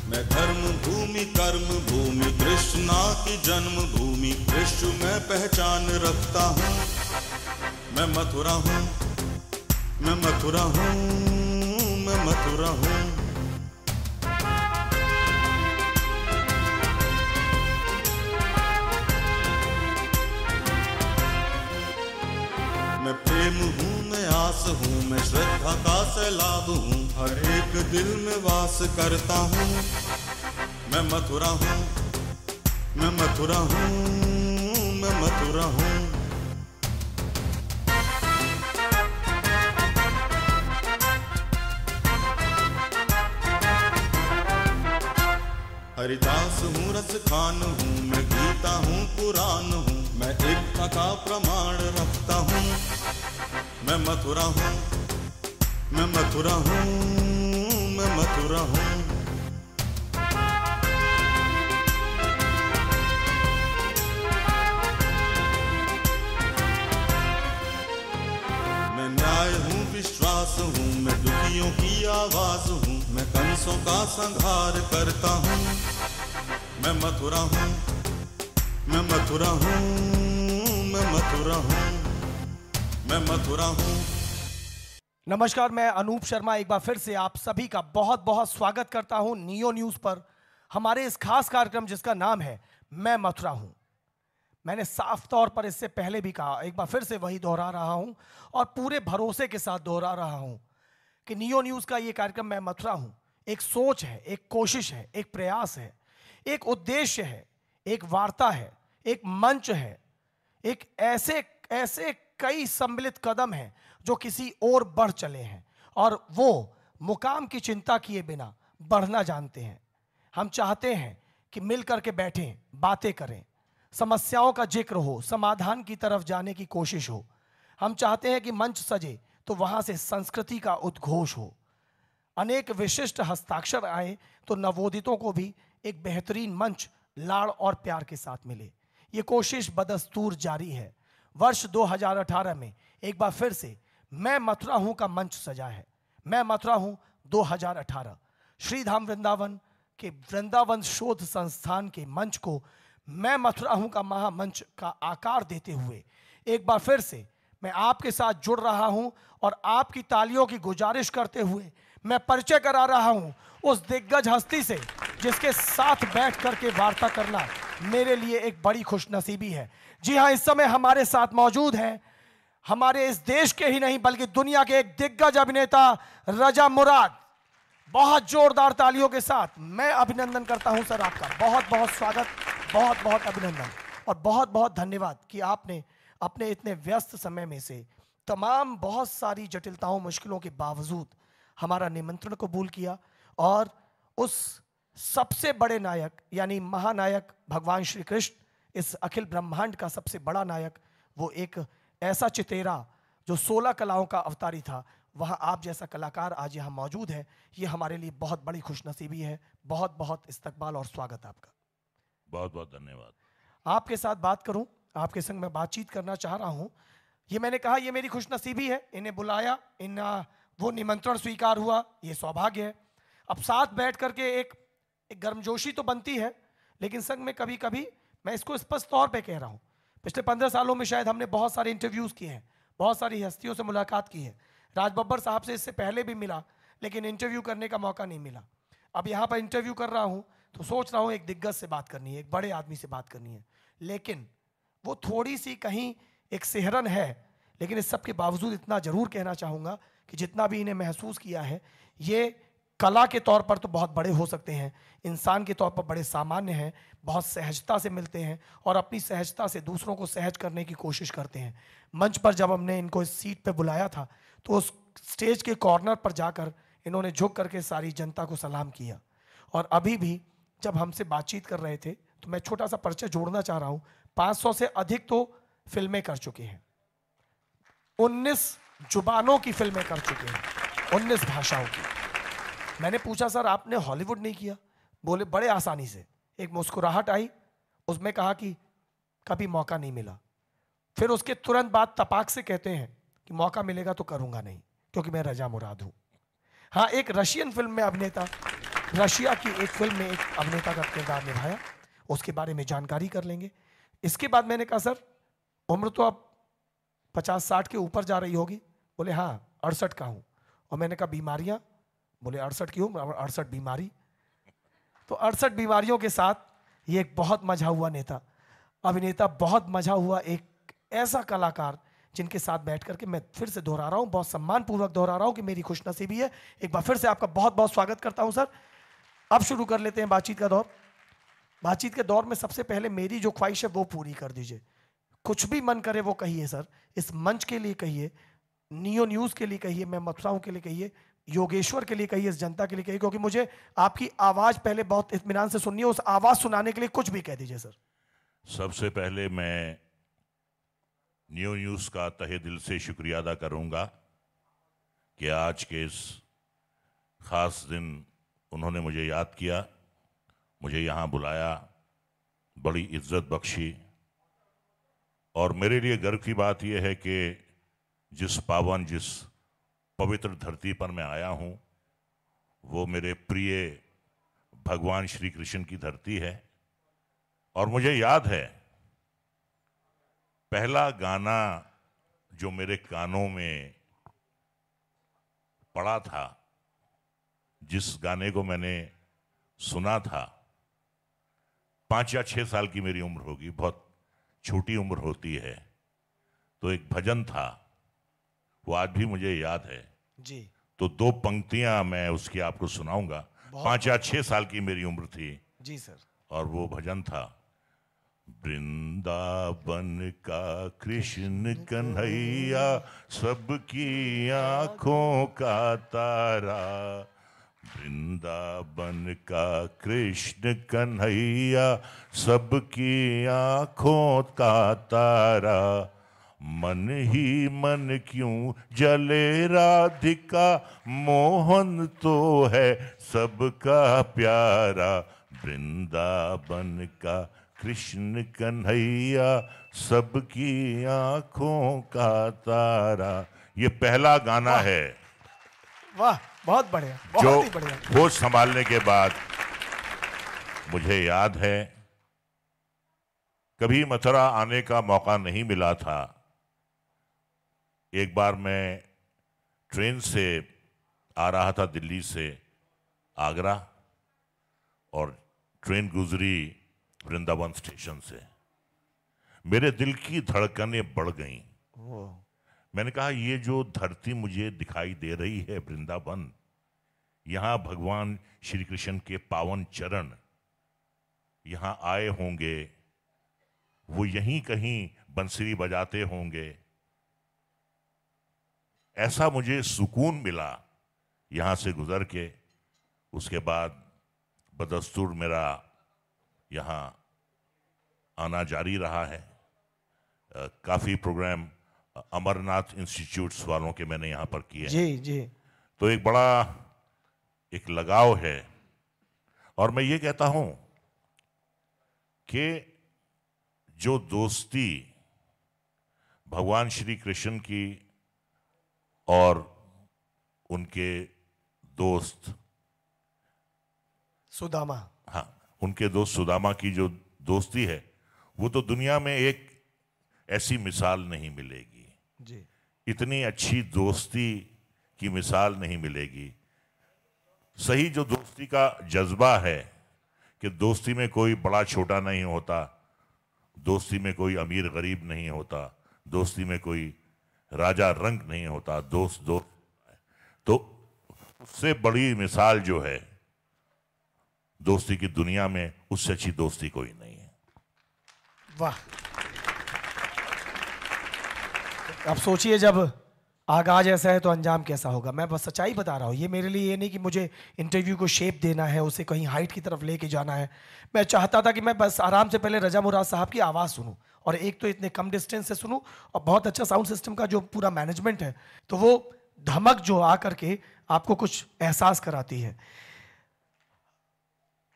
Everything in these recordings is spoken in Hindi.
मैं धर्म भूमि कर्म भूमि कृष्णा की जन्म भूमि कृष्ण में पहचान रखता हूँ। मैं मथुरा हूँ, मैं मथुरा हूँ, मैं मथुरा हूँ। मैं प्रेम हूँ, मैं आस हूँ, मैं श्रद्धा का सैलाब हूँ, हर एक दिल में वास करता हूँ। मैं मथुरा हूँ, मैं मथुरा हूँ, मैं मथुरा हूँ। हरिदास हूँ, रस खान हूँ, मैं गीता हूँ, पुराण हूँ, मैं एकता का प्रमाण रखता हूँ। मैं मथुरा हूँ, मैं मथुरा हूँ, मैं मथुरा हूँ। मैं न्याय हूँ, विश्वास हूँ, मैं दुखियों की आवाज हूँ, मैं कंसों का संहार करता हूँ। मैं मथुरा हूँ, मैं मथुरा हूँ, मैं मथुरा हूँ, मैं मथुरा हूँ। नमस्कार, मैं अनूप शर्मा एक बार फिर से आप सभी का बहुत बहुत स्वागत करता हूं नियो न्यूज़ पर, हमारे इस खास कार्यक्रम जिसका नाम है मैं मथुरा हूं। मैंने साफ तौर पर इससे पहले भी कहा, एक बार फिर से वही दोहरा रहा हूं और पूरे भरोसे के साथ दोहरा रहा हूं कि नियो न्यूज़ का ये कार्यक्रम मैं मथुरा हूं एक सोच है, एक कोशिश है, एक प्रयास है, एक उद्देश्य है, एक वार्ता है, एक मंच है, एक ऐसे ऐसे कई सम्मिलित कदम हैं जो किसी और बढ़ चले हैं और वो मुकाम की चिंता किए बिना बढ़ना जानते हैं। हम चाहते हैं कि मिल करके बैठें, बातें करें, समस्याओं का जिक्र हो, समाधान की तरफ जाने की कोशिश हो। हम चाहते हैं कि मंच सजे तो वहां से संस्कृति का उद्घोष हो, अनेक विशिष्ट हस्ताक्षर आए तो नवोदितों को भी एक बेहतरीन मंच लाड़ और प्यार के साथ मिले। ये कोशिश बदस्तूर जारी है। वर्ष 2018 में एक बार फिर से मैं मथुरा हूं का मंच सजा है। मैं मथुरा हूं 2018 श्रीधाम वृंदावन के वृंदावन शोध संस्थान के मंच को मैं मथुरा हूं का महामंच का आकार देते हुए एक बार फिर से मैं आपके साथ जुड़ रहा हूं और आपकी तालियों की गुजारिश करते हुए मैं परिचय करा रहा हूं उस दिग्गज हस्ती से जिसके साथ बैठ करके वार्ता करना मेरे लिए एक बड़ी खुशनसीबी है। जी हां, इस समय हमारे साथ मौजूद हैं हमारे इस देश के ही नहीं बल्कि दुनिया के एक दिग्गज अभिनेता रजा मुराद। बहुत जोरदार तालियों के साथ मैं अभिनंदन करता हूं सर आपका। बहुत बहुत स्वागत, बहुत बहुत अभिनंदन और बहुत बहुत धन्यवाद कि आपने अपने इतने व्यस्त समय में से तमाम बहुत सारी जटिलताओं मुश्किलों के बावजूद हमारा निमंत्रण कबूल किया और उस सबसे बड़े नायक यानी महानायक भगवान श्री कृष्ण, इस अखिल ब्रह्मांड का सबसे बड़ा नायक, वो एक ऐसा चितेरा जो 16 कलाओं का अवतारी था, वहाँ आप जैसा कलाकार आज यहाँ मौजूद है। ये हमारे लिए बहुत बड़ी खुशनसीबी है। बहुत बहुत इस्तकबाल और स्वागत आपका। बहुत बहुत धन्यवाद। आपके साथ बात करूं, आपके संग मैं बातचीत करना चाह रहा हूं। ये मैंने कहा ये मेरी खुशनसीबी है, इन्हें बुलाया, वो निमंत्रण स्वीकार हुआ, ये सौभाग्य है। अब साथ बैठ करके एक गर्मजोशी तो बनती है, लेकिन संग में कभी कभी मैं इसको स्पष्ट तौर पे कह रहा हूँ, पिछले 15 सालों में शायद हमने बहुत सारे इंटरव्यूज़ किए हैं, बहुत सारी हस्तियों से मुलाकात की है। राज बब्बर साहब से इससे पहले भी मिला, लेकिन इंटरव्यू करने का मौका नहीं मिला। अब यहाँ पर इंटरव्यू कर रहा हूँ तो सोच रहा हूँ एक दिग्गज से बात करनी है, एक बड़े आदमी से बात करनी है, लेकिन वो थोड़ी सी कहीं एक सिहरन है। लेकिन इस सब के बावजूद इतना ज़रूर कहना चाहूँगा कि जितना भी इन्हें महसूस किया है, ये कला के तौर पर तो बहुत बड़े हो सकते हैं, इंसान के तौर पर बड़े सामान्य हैं, बहुत सहजता से मिलते हैं और अपनी सहजता से दूसरों को सहज करने की कोशिश करते हैं। मंच पर जब हमने इनको इस सीट पे बुलाया था तो उस स्टेज के कॉर्नर पर जाकर इन्होंने झुक करके सारी जनता को सलाम किया। और अभी भी जब हमसे बातचीत कर रहे थे तो मैं छोटा सा परिचय जोड़ना चाह रहा हूँ। 500 से अधिक तो फिल्में कर चुके हैं, 19 जुबानों की फिल्में कर चुके हैं, 19 भाषाओं की। मैंने पूछा सर आपने हॉलीवुड नहीं किया? बोले बड़े आसानी से। एक मुस्कुराहट आई, उसमें कहा कि कभी मौका नहीं मिला। फिर उसके तुरंत बाद तपाक से कहते हैं कि मौका मिलेगा तो करूंगा नहीं, क्योंकि मैं रजा मुराद हूं। हाँ, एक रशियन फिल्म में अभिनेता रशिया की एक फिल्म में एक अभिनेता का किरदार निभाया, उसके बारे में जानकारी कर लेंगे। इसके बाद मैंने कहा सर उम्र तो अब 50-60 के ऊपर जा रही होगी। बोले हाँ 68 का हूँ। और मैंने कहा बीमारियाँ? बोले 68 की उम्र, 68 बीमारी। तो 68 बीमारियों के साथ ये एक बहुत मजा हुआ नेता, अभिनेता, बहुत मजा हुआ एक ऐसा कलाकार जिनके साथ बैठ करके मैं फिर से दोहरा रहा हूँ, बहुत सम्मानपूर्वक दोहरा रहा हूँ कि मेरी खुशनसीबी है। एक बार फिर से आपका बहुत बहुत स्वागत करता हूँ सर। अब शुरू कर लेते हैं बातचीत का दौर। बातचीत के दौर में सबसे पहले मेरी जो ख्वाहिश है वो पूरी कर दीजिए। कुछ भी मन करे वो कहिए सर, इस मंच के लिए कहिए, नियो न्यूज़ के लिए कहिए, मैं मथुराओं के लिए कहिए, योगेश्वर के लिए कहिए, इस जनता के लिए कहिए, क्योंकि मुझे आपकी आवाज़ पहले बहुत इत्मीनान से सुननी है। उस आवाज़ सुनाने के लिए कुछ भी कह दीजिए सर। सबसे पहले मैं न्यू न्यूज़ का तहे दिल से शुक्रिया अदा करूंगा कि आज के इस ख़ास दिन उन्होंने मुझे याद किया, मुझे यहाँ बुलाया, बड़ी इज्जत बख्शी। और मेरे लिए गर्व की बात यह है कि जिस पवित्र धरती पर मैं आया हूँ वो मेरे प्रिय भगवान श्री कृष्ण की धरती है। और मुझे याद है पहला गाना जो मेरे कानों में पड़ा था, जिस गाने को मैंने सुना था, 5 या 6 साल की मेरी उम्र होगी, बहुत छोटी उम्र होती है। तो एक भजन था, वो आज भी मुझे याद है जी। तो 2 पंक्तियां मैं उसकी आपको सुनाऊंगा। 5 या 6 साल की मेरी उम्र थी जी सर। और वो भजन था, वृंदावन का कृष्ण कन्हैया सबकी आंखों का तारा, वृंदावन का कृष्ण कन्हैया सबकी आंखों का तारा, मन ही मन क्यों जले राधिका, मोहन तो है सबका प्यारा, वृंदावन का कृष्ण कन्हैया सबकी आंखों का तारा। ये पहला गाना है। वाह, बहुत बढ़िया, जो बहुत ही बढ़िया। होश संभालने के बाद मुझे याद है कभी मथुरा आने का मौका नहीं मिला था। एक बार मैं ट्रेन से आ रहा था दिल्ली से आगरा और ट्रेन गुजरी वृंदावन स्टेशन से। मेरे दिल की धड़कनें बढ़ गईं। मैंने कहा ये जो धरती मुझे दिखाई दे रही है वृंदावन, यहाँ भगवान श्री कृष्ण के पावन चरण यहाँ आए होंगे, वो यहीं कहीं बंसुरी बजाते होंगे। ऐसा मुझे सुकून मिला यहाँ से गुजर के। उसके बाद बदस्तूर मेरा यहाँ आना जारी रहा है। काफ़ी प्रोग्राम अमरनाथ इंस्टीट्यूट्स वालों के मैंने यहाँ पर किए जी जी। तो एक बड़ा एक लगाव है। और मैं ये कहता हूँ कि जो दोस्ती भगवान श्री कृष्ण की और उनके दोस्त सुदामा, हाँ, उनके दोस्त सुदामा की जो दोस्ती है वो तो दुनिया में एक ऐसी मिसाल नहीं मिलेगी जी। इतनी अच्छी दोस्ती की मिसाल नहीं मिलेगी। सही जो दोस्ती का जज्बा है कि दोस्ती में कोई बड़ा छोटा नहीं होता, दोस्ती में कोई अमीर गरीब नहीं होता, दोस्ती में कोई राजा रंक नहीं होता, दोस्त दोस्त। तो उससे बड़ी मिसाल जो है दोस्ती की दुनिया में, उससे अच्छी दोस्ती कोई नहीं है। वाह। अब सोचिए जब आगाज ऐसा है तो अंजाम कैसा होगा। मैं बस सच्चाई बता रहा हूँ। ये मेरे लिए ये नहीं कि मुझे इंटरव्यू को शेप देना है, उसे कहीं हाइट की तरफ लेके जाना है। मैं चाहता था कि मैं बस आराम से पहले रजा मुराद साहब की आवाज़ सुनूं, और एक तो इतने कम डिस्टेंस से सुनूं, और बहुत अच्छा साउंड सिस्टम का जो पूरा मैनेजमेंट है, तो वो धमक जो आकर के आपको कुछ एहसास कराती है।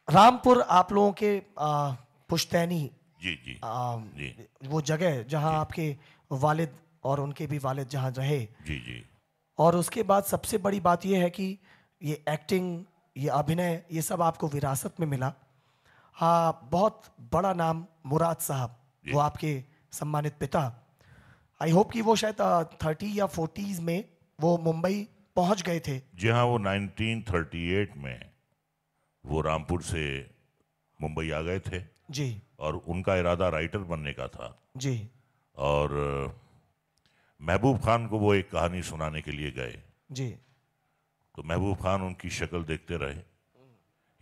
रामपुर आप लोगों के पुश्तैनी जी जी जी वो जगह जहाँ आपके वालिद और उनके भी वालिद जहाँ रहे, जी जी। और उसके बाद सबसे बड़ी बात यह है कि ये एक्टिंग ये अभिनय, ये सब आपको विरासत में मिला। हाँ, बहुत बड़ा नाम मुराद साहब, वो आपके सम्मानित पिता। आई होप कि वो शायद 30 या 40s में वो मुंबई पहुंच गए थे। जी हाँ, वो 1938 में वो रामपुर से मुंबई आ गए थे जी। और उनका इरादा राइटर बनने का था जी। और महबूब खान को वो एक कहानी सुनाने के लिए गए। जी। तो महबूब खान उनकी शक्ल देखते रहे।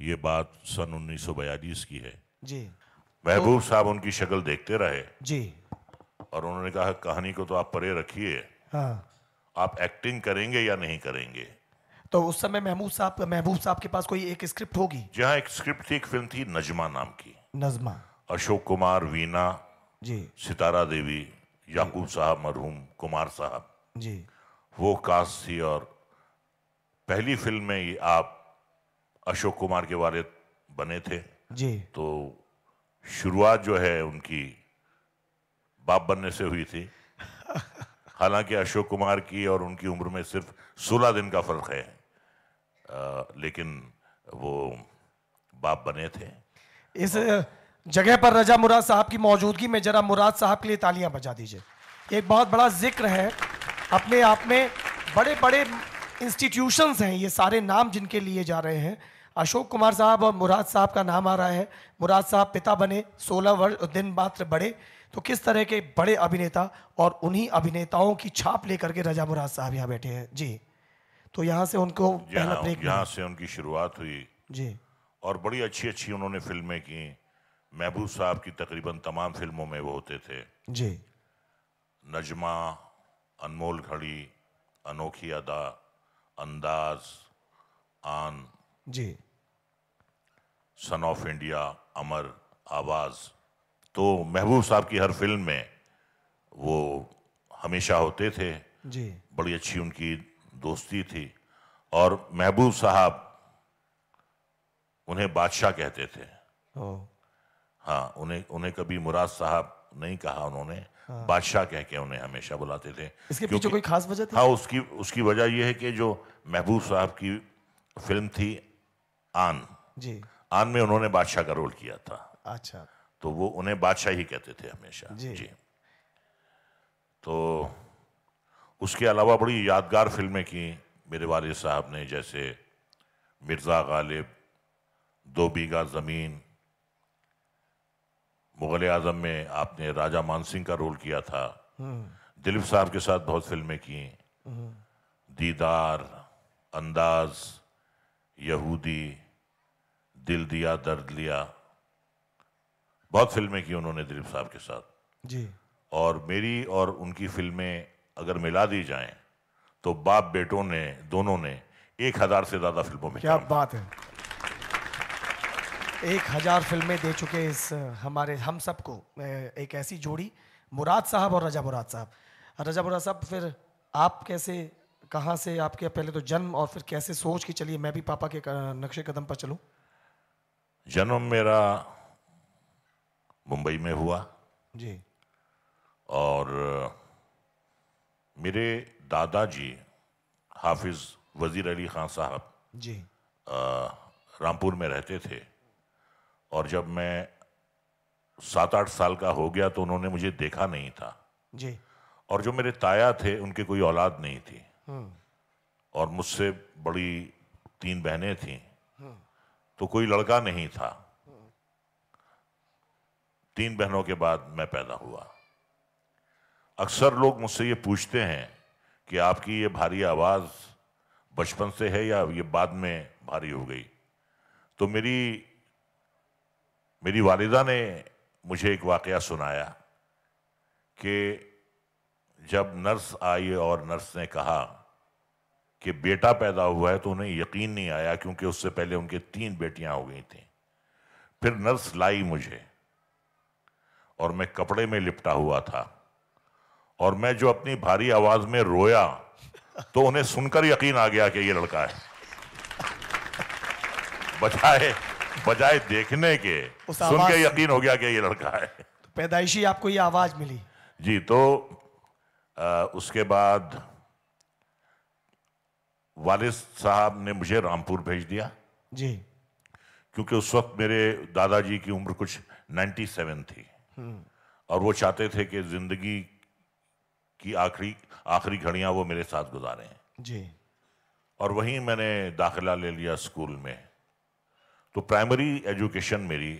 ये बात सन 1942 की है। जी। महबूब साहब उनकी शक्ल देखते रहे जी। और उन्होंने कहा कहानी को तो आप परे रखिए, हाँ। आप एक्टिंग करेंगे या नहीं करेंगे। तो उस समय महबूब साहब के पास कोई एक स्क्रिप्ट होगी। जहाँ एक स्क्रिप्ट थी, एक फिल्म थी नजमा नाम की, नजमा। अशोक कुमार, वीना जी। सितारा देवी, याकूब साहब मरहूम, कुमार साहब, जी। वो कास्ट थी। और पहली फिल्म में ही आप अशोक कुमार के वालिद बने थे। जी। तो शुरुआत जो है उनकी बाप बनने से हुई थी। हालांकि अशोक कुमार की और उनकी उम्र में सिर्फ 16 दिन का फर्क है, लेकिन वो बाप बने थे। इस जगह पर रजा मुराद साहब की मौजूदगी में जरा मुराद साहब के लिए तालियां बजा दीजिए। एक बहुत बड़ा जिक्र है अपने आप में, बड़े बड़े इंस्टीट्यूशंस हैं ये सारे नाम जिनके लिए जा रहे हैं। अशोक कुमार साहब और मुराद साहब का नाम आ रहा है। मुराद साहब पिता बने, 16 दिन मात्र बड़े। तो किस तरह के बड़े अभिनेता, और उन्हीं अभिनेताओं की छाप लेकर के रजा मुराद साहब यहाँ बैठे हैं। जी। तो यहाँ से उनको पहला ब्रेक, यहाँ से उनकी शुरुआत हुई जी। और बड़ी अच्छी अच्छी उन्होंने फिल्में की। महबूब साहब की तकरीबन तमाम फिल्मों में वो होते थे। जी। नजमा, अनमोल घड़ी, अनोखी अदा, अंदाज, आन, जी। सन ऑफ इंडिया, अमर, आवाज। तो महबूब साहब की हर फिल्म में वो हमेशा होते थे। जी। बड़ी अच्छी उनकी दोस्ती थी और महबूब साहब उन्हें बादशाह कहते थे। हाँ, उन्हें कभी मुराद साहब नहीं कहा उन्होंने, हाँ। बादशाह कह के उन्हें हमेशा बुलाते थे। इसके पीछे कोई खास वजह थी? हाँ, उसकी वजह यह है कि जो महबूब साहब की फिल्म थी आन, जी, आन में उन्होंने बादशाह का रोल किया था। अच्छा। तो वो उन्हें बादशाह ही कहते थे हमेशा। जी। तो उसके अलावा बड़ी यादगार फिल्में की मेरे वालिद साहब ने, जैसे मिर्जा गालिब, दो बीघा जमीन, मुगल आजम में आपने राजा मानसिंह का रोल किया था। दिलीप साहब के साथ बहुत फिल्में की, दीदार, अंदाज, यहूदी, दिल दिया दर्द लिया, बहुत फिल्में की उन्होंने दिलीप साहब के साथ। जी। और मेरी और उनकी फिल्में अगर मिला दी जाएं तो बाप बेटों ने दोनों ने 1000 से ज्यादा फिल्मों में। क्या बात है। 1000 फिल्में दे चुके इस हमारे हम सबको, एक ऐसी जोड़ी मुराद साहब और रजा मुराद साहब। रजा मुराद साहब, फिर आप कैसे, कहाँ से आपके पहले तो जन्म, और फिर कैसे सोच के चलिए मैं भी पापा के नक्शे कदम पर चलूं? जन्म मेरा मुंबई में हुआ जी। और मेरे दादाजी हाफिज वजीर अली खान साहब जी रामपुर में रहते थे। और जब मैं 7-8 साल का हो गया तो उन्होंने मुझे देखा नहीं था जी। और जो मेरे ताया थे उनके कोई औलाद नहीं थी, और मुझसे बड़ी 3 बहनें थीं, तो कोई लड़का नहीं था। 3 बहनों के बाद मैं पैदा हुआ। अक्सर लोग मुझसे ये पूछते हैं कि आपकी ये भारी आवाज़ बचपन से है या ये बाद में भारी हो गई। तो मेरी वालिदा ने मुझे एक वाकया सुनाया कि जब नर्स आई और नर्स ने कहा कि बेटा पैदा हुआ है तो उन्हें यकीन नहीं आया, क्योंकि उससे पहले उनके 3 बेटियां हो गई थीं। फिर नर्स लाई मुझे और मैं कपड़े में लिपटा हुआ था, और मैं जो अपनी भारी आवाज में रोया तो उन्हें सुनकर यकीन आ गया कि ये लड़का है। बजाय देखने के सुन के यकीन हो गया कि ये लड़का है। तो पैदाइशी आपको ये आवाज मिली जी। तो उसके बाद वालिद साहब ने मुझे रामपुर भेज दिया जी। क्योंकि उस वक्त मेरे दादाजी की उम्र कुछ 97 थी और वो चाहते थे कि जिंदगी की आखिरी आखिरी घड़ियां वो मेरे साथ गुजारें। जी। और वहीं मैंने दाखिला ले लिया स्कूल में। तो प्राइमरी एजुकेशन मेरी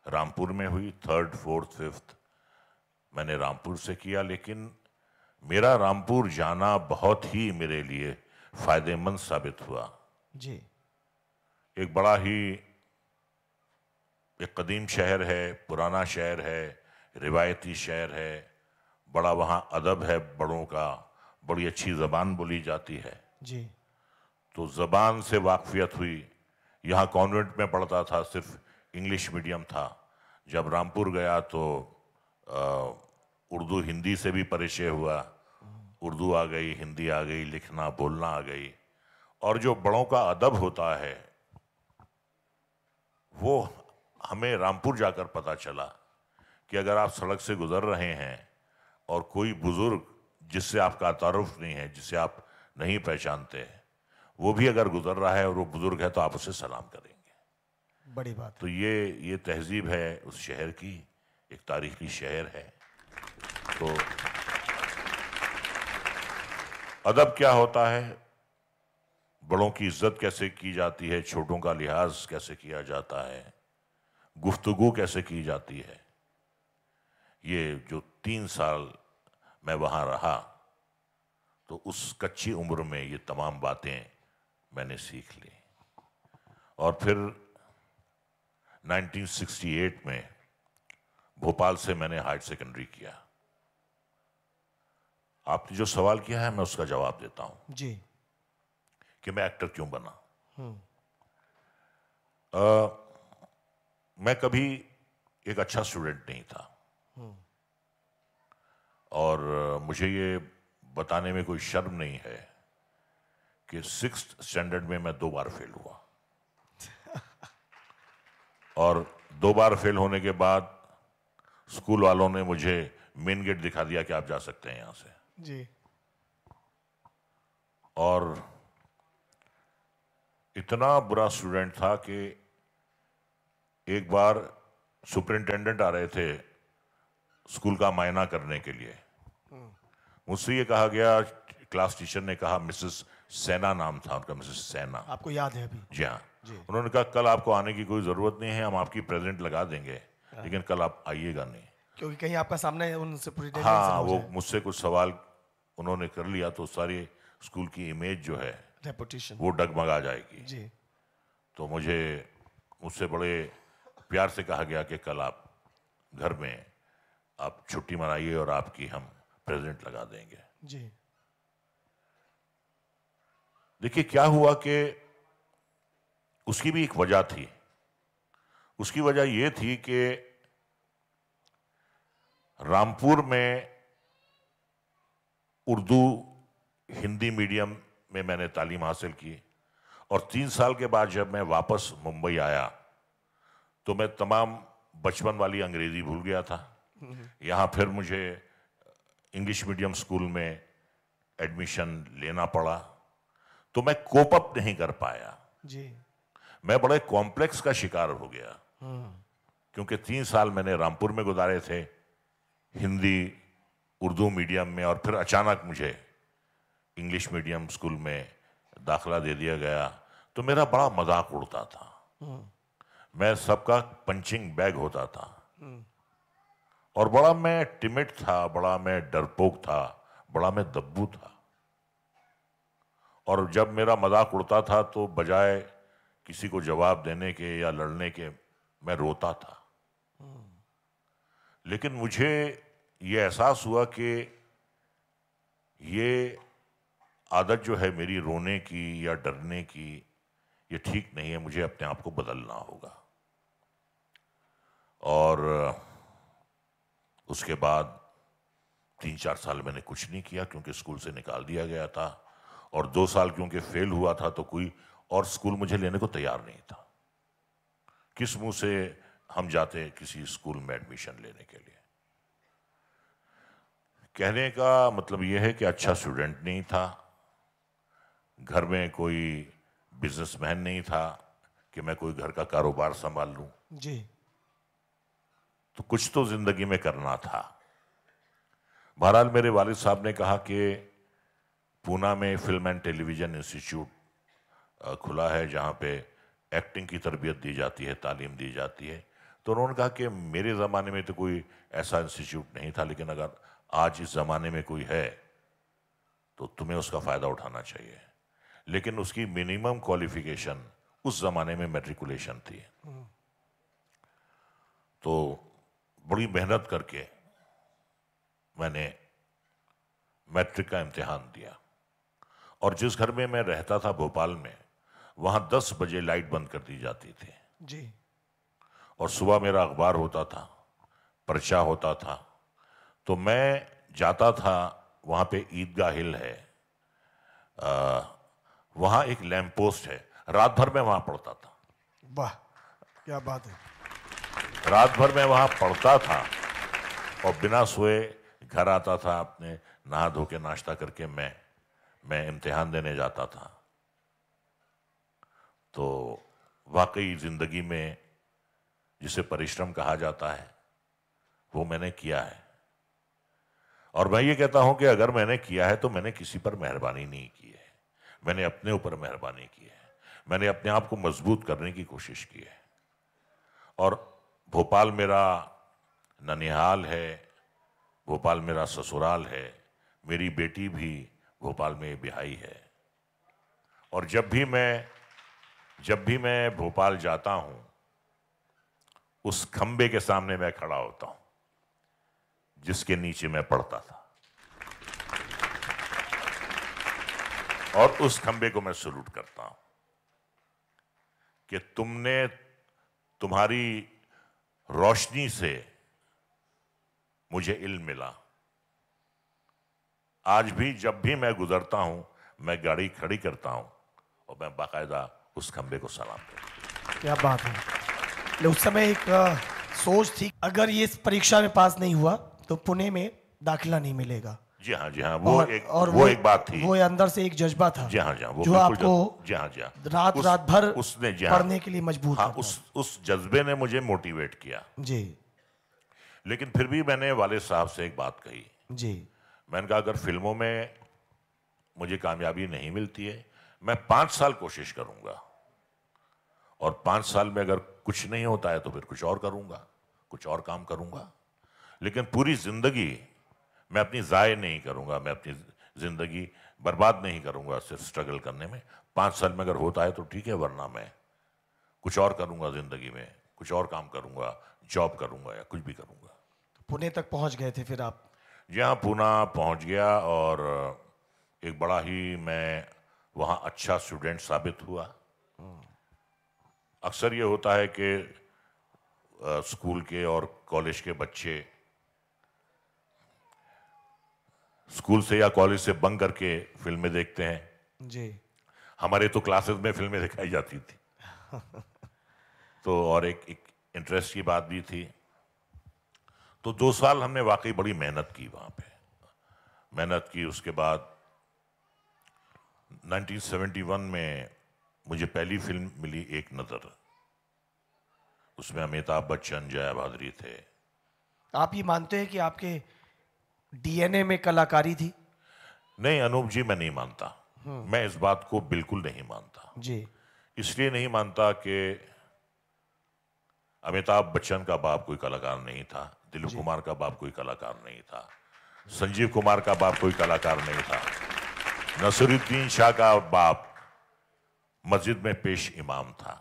रामपुर में हुई, 3rd 4th 5th मैंने रामपुर से किया। लेकिन मेरा रामपुर जाना बहुत ही मेरे लिए फायदेमंद साबित हुआ। जी। एक बड़ा ही एक कदीम शहर है, पुराना शहर है, रिवायती शहर है, बड़ा वहाँ अदब है बड़ों का, बड़ी अच्छी ज़बान बोली जाती है। जी। तो ज़बान से वाकफियत हुई। यहाँ कॉन्वेंट में पढ़ता था, सिर्फ इंग्लिश मीडियम था। जब रामपुर गया तो उर्दू हिंदी से भी परिचय हुआ। उर्दू आ गई, हिंदी आ गई, लिखना बोलना आ गई। और जो बड़ों का अदब होता है वो हमें रामपुर जाकर पता चला कि अगर आप सड़क से गुजर रहे हैं और कोई बुजुर्ग जिससे आपका तारुफ नहीं है, जिसे आप नहीं पहचानते, वो भी अगर गुजर रहा है और वो बुजुर्ग है तो आप उसे सलाम करेंगे। बड़ी बात है। तो ये तहजीब है उस शहर की, एक तारीखी शहर है। तो अदब क्या होता है, बड़ों की इज्जत कैसे की जाती है, छोटों का लिहाज कैसे किया जाता है, गुफ्तगू कैसे की जाती है, ये जो 3 साल मैं वहां रहा तो उस कच्ची उम्र में ये तमाम बातें मैंने सीख ली। और फिर 1968 में भोपाल से मैंने हायर सेकेंडरी किया। आपने जो सवाल किया है मैं उसका जवाब देता हूं जी। कि मैं एक्टर क्यों बना। मैं कभी एक अच्छा स्टूडेंट नहीं था और मुझे ये बताने में कोई शर्म नहीं है कि 6th स्टैंडर्ड में मैं 2 बार फेल हुआ। और 2 बार फेल होने के बाद स्कूल वालों ने मुझे मेन गेट दिखा दिया कि आप जा सकते हैं यहां से। जी। और इतना बुरा स्टूडेंट था कि एक बार सुपरिंटेंडेंट आ रहे थे स्कूल का मायना करने के लिए। मुझसे ये कहा गया, क्लास टीचर ने कहा, मिसेस सैना नाम था उनका, मिसेस सैना, आपको याद है अभी? जी हाँ। जी। उन्होंने कहा कल आपको आने की कोई जरूरत नहीं है, हम आपकी प्रेजेंट लगा देंगे, लेकिन कल आप आइएगा नहीं, क्योंकि कहीं आपका सामने उनसे पूरी हाँ वो मुझसे कुछ सवाल उन्होंने कर लिया तो सारी स्कूल की इमेज जो है रेपुटेशन वो डगमगा जाएगी। जी। तो मुझसे बड़े प्यार से कहा गया कि कल आप घर में आप छुट्टी मनाइए और आपकी हम प्रेजेंट लगा देंगे। जी। देखिए क्या हुआ कि उसकी भी एक वजह थी। उसकी वजह यह थी कि रामपुर में उर्दू हिंदी मीडियम में मैंने तालीम हासिल की और 3 साल के बाद जब मैं वापस मुंबई आया तो मैं तमाम बचपन वाली अंग्रेजी भूल गया था। यहाँ फिर मुझे इंग्लिश मीडियम स्कूल में एडमिशन लेना पड़ा तो मैं कोप अप नहीं कर पाया जी। मैं बड़े कॉम्प्लेक्स का शिकार हो गया क्योंकि 3 साल मैंने रामपुर में गुजारे थे हिंदी उर्दू मीडियम में और फिर अचानक मुझे इंग्लिश मीडियम स्कूल में दाखिला दे दिया गया तो मेरा बड़ा मजाक उड़ता था। मैं सबका पंचिंग बैग होता था और बड़ा मैं टिमिड था, बड़ा मैं डरपोक था, बड़ा मैं दब्बू था। और जब मेरा मजाक उड़ता था तो बजाय किसी को जवाब देने के या लड़ने के मैं रोता था। लेकिन मुझे ये एहसास हुआ कि ये आदत जो है मेरी रोने की या डरने की, ये ठीक नहीं है, मुझे अपने आप को बदलना होगा। और उसके बाद 3-4 साल मैंने कुछ नहीं किया क्योंकि स्कूल से निकाल दिया गया था और 2 साल क्योंकि फेल हुआ था तो कोई और स्कूल मुझे लेने को तैयार नहीं था। किस मुंह से हम जाते किसी स्कूल में एडमिशन लेने के लिए। कहने का मतलब यह है कि अच्छा स्टूडेंट नहीं था, घर में कोई बिजनेसमैन नहीं था कि मैं कोई घर का कारोबार संभाल लूं। जी। तो कुछ तो जिंदगी में करना था। बहरहाल मेरे वालिद साहब ने कहा कि पूना में फिल्म एंड टेलीविजन इंस्टीट्यूट खुला है जहां पे एक्टिंग की तरबियत दी जाती है, तालीम दी जाती है। तो उन्होंने कहा कि मेरे ज़माने में तो कोई ऐसा इंस्टीट्यूट नहीं था, लेकिन अगर आज इस ज़माने में कोई है तो तुम्हें उसका फ़ायदा उठाना चाहिए। लेकिन उसकी मिनिमम क्वालिफिकेशन उस ज़माने में मैट्रिकुलेशन थी। तो बड़ी मेहनत करके मैंने मैट्रिक का इम्तिहान दिया, और जिस घर में मैं रहता था भोपाल में, वहां 10 बजे लाइट बंद कर दी जाती थी जी। और सुबह मेरा अखबार होता था, पर्चा होता था। तो मैं जाता था, वहां पे ईदगाह हिल है, वहां एक लैंप पोस्ट है, रात भर में वहां पढ़ता था। वाह, क्या बात है। रात भर में वहां पढ़ता था और बिना सोए घर आता था, अपने नहा धो के नाश्ता करके मैं इम्तिहान देने जाता था। तो वाकई जिंदगी में जिसे परिश्रम कहा जाता है वो मैंने किया है। और मैं ये कहता हूं कि अगर मैंने किया है तो मैंने किसी पर मेहरबानी नहीं की है, मैंने अपने ऊपर मेहरबानी की है। मैंने अपने आप को मजबूत करने की कोशिश की है। और भोपाल मेरा ननिहाल है, भोपाल मेरा ससुराल है, मेरी बेटी भी भोपाल में बिहाई है। और जब भी मैं भोपाल जाता हूं, उस खंबे के सामने मैं खड़ा होता हूं जिसके नीचे मैं पढ़ता था, और उस खंबे को मैं सलूट करता हूं कि तुम्हारी रोशनी से मुझे इल्म मिला। आज भी जब भी मैं गुजरता हूं, मैं गाड़ी खड़ी करता हूं और मैं बाकायदा उस खंबे को सलाम करता हूं। क्या बात है। ले उस समय एक सोच थी, अगर ये इस परीक्षा में पास नहीं हुआ तो पुणे में दाखिला नहीं मिलेगा। जी हाँ, जी हाँ, वो एक बात थी। वो अंदर से एक जज्बा था। जी हाँ, जी हाँ, वो जो आपको जी हाँ, जी हाँ, रात भर उसने जी हाँ, पढ़ने के लिए मजबूर हाँ, करता। उस जज्बे ने मुझे मोटिवेट किया। जी लेकिन फिर भी मैंने वालिद साहब से एक बात कही। जी। मैंने कहा अगर फिल्मों में मुझे कामयाबी नहीं मिलती है, मैं 5 साल कोशिश करूंगा, और 5 साल में अगर कुछ नहीं होता है तो फिर कुछ और करूंगा, कुछ और काम करूंगा। लेकिन पूरी जिंदगी मैं अपनी ज़ाय नहीं करूंगा, मैं अपनी जिंदगी बर्बाद नहीं करूंगा सिर्फ स्ट्रगल करने में। 5 साल में अगर होता है तो ठीक है, वरना मैं कुछ और करूंगा जिंदगी में, कुछ और काम करूंगा, जॉब करूंगा या कुछ भी करूंगा। पुणे तक पहुंच गए थे फिर आप? जी हाँ, पूना पहुंच गया, और एक बड़ा ही मैं वहाँ अच्छा स्टूडेंट साबित हुआ। अक्सर ये होता है कि स्कूल के और कॉलेज के बच्चे स्कूल से या कॉलेज से बंक करके फिल्में देखते हैं। जी। हमारे तो क्लासेस में फिल्में दिखाई जाती थी। तो और एक इंटरेस्ट की बात भी थी। तो 2 साल हमने वाकई बड़ी मेहनत की वहाँ पे, मेहनत की। उसके बाद 1971 में मुझे पहली फिल्म मिली एक नज़र। उसमें अमिताभ बच्चन, जया भादुरी थे। आप ये मानते हैं कि आपके डीएनए में कलाकारी थी? नहीं अनूप जी, मैं नहीं मानता। मैं इस बात को बिल्कुल नहीं मानता। जी। इसलिए नहीं मानता कि अमिताभ बच्चन का बाप कोई कलाकार नहीं था, दिलीप कुमार का बाप कोई कलाकार नहीं था, संजीव कुमार का बाप कोई कलाकार नहीं था, नसीरुद्दीन शाह का बाप मस्जिद में पेश इमाम था।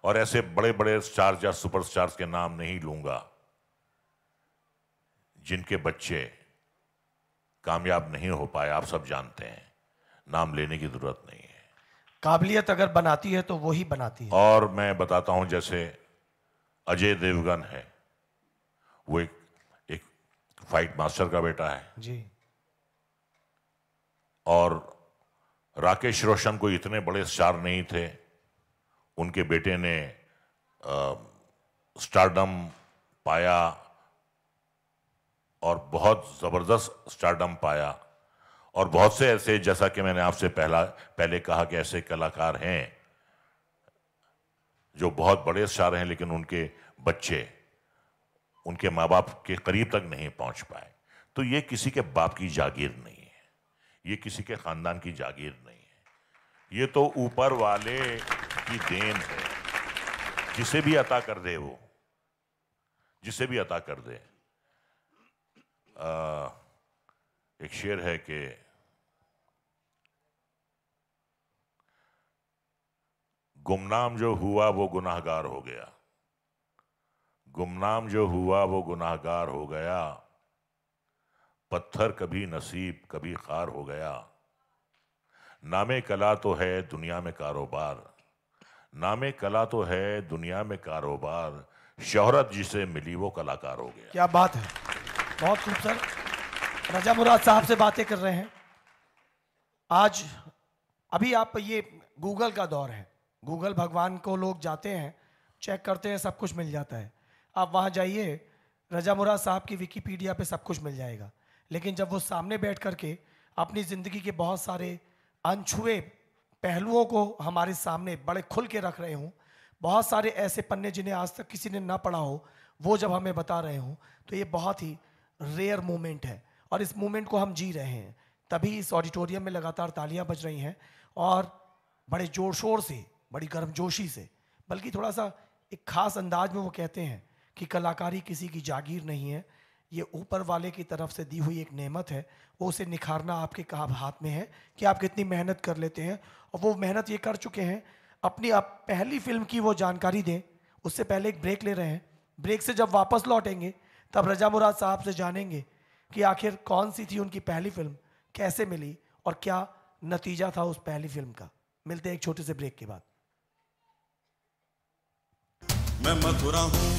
और ऐसे बड़े बड़े स्टार्स या सुपरस्टार्स के नाम नहीं लूंगा जिनके बच्चे कामयाब नहीं हो पाए। आप सब जानते हैं, नाम लेने की जरूरत नहीं है। काबिलियत अगर बनाती है तो वही बनाती है। और मैं बताता हूं, जैसे अजय देवगन है, वो एक फाइट मास्टर का बेटा है। जी। और राकेश रोशन कोई इतने बड़े स्टार नहीं थे, उनके बेटे ने स्टारडम पाया, और बहुत जबरदस्त स्टारडम पाया। और बहुत से ऐसे, जैसा कि मैंने आपसे पहले कहा कि ऐसे कलाकार हैं जो बहुत बड़े स्टार हैं, लेकिन उनके बच्चे उनके माँ बाप के करीब तक नहीं पहुंच पाए। तो ये किसी के बाप की जागीर नहीं है, ये किसी के खानदान की जागीर नहीं है, ये तो ऊपर वाले की देन है। जिसे भी अता कर दे, वो जिसे भी अता कर दे। एक शेर है कि गुमनाम जो हुआ वो गुनाहगार हो गया, गुमनाम जो हुआ वो गुनाहगार हो गया, पत्थर कभी नसीब कभी खार हो गया। नामे कला तो है दुनिया में कारोबार, नामे कला तो है दुनिया में कारोबार, शोहरत जिसे मिली वो कलाकार हो गया। क्या बात है, बहुत खूबसूरत। रजा मुराद साहब से बातें कर रहे हैं। आज अभी आप, ये गूगल का दौर है, गूगल भगवान को लोग जाते हैं, चेक करते हैं, सब कुछ मिल जाता है। आप वहाँ जाइए, रजा मुराद साहब की विकिपीडिया पे सब कुछ मिल जाएगा। लेकिन जब वो सामने बैठ करके अपनी ज़िंदगी के बहुत सारे अनछुए पहलुओं को हमारे सामने बड़े खुल के रख रहे हों, बहुत सारे ऐसे पन्ने जिन्हें आज तक किसी ने ना पढ़ा हो, वो जब हमें बता रहे हों, तो ये बहुत ही रेयर मोमेंट है और इस मोमेंट को हम जी रहे हैं। तभी इस ऑडिटोरियम में लगातार तालियां बज रही हैं और बड़े जोर शोर से, बड़ी गर्मजोशी से, बल्कि थोड़ा सा एक ख़ास अंदाज में वो कहते हैं कि कलाकारी किसी की जागीर नहीं है, ये ऊपर वाले की तरफ से दी हुई एक नेमत है। वो उसे निखारना आपके हाथ में है कि आप कितनी मेहनत कर लेते हैं। और वो मेहनत ये कर चुके हैं, अपनी आप पहली फिल्म की वो जानकारी दें। उससे पहले एक ब्रेक ले रहे हैं, ब्रेक से जब वापस लौटेंगे तब रजा मुराद साहब से जानेंगे कि आखिर कौन सी थी उनकी पहली फिल्म, कैसे मिली और क्या नतीजा था उस पहली फिल्म का। मिलते हैं एक छोटे से ब्रेक के बाद। मैं मथुरा हूँ,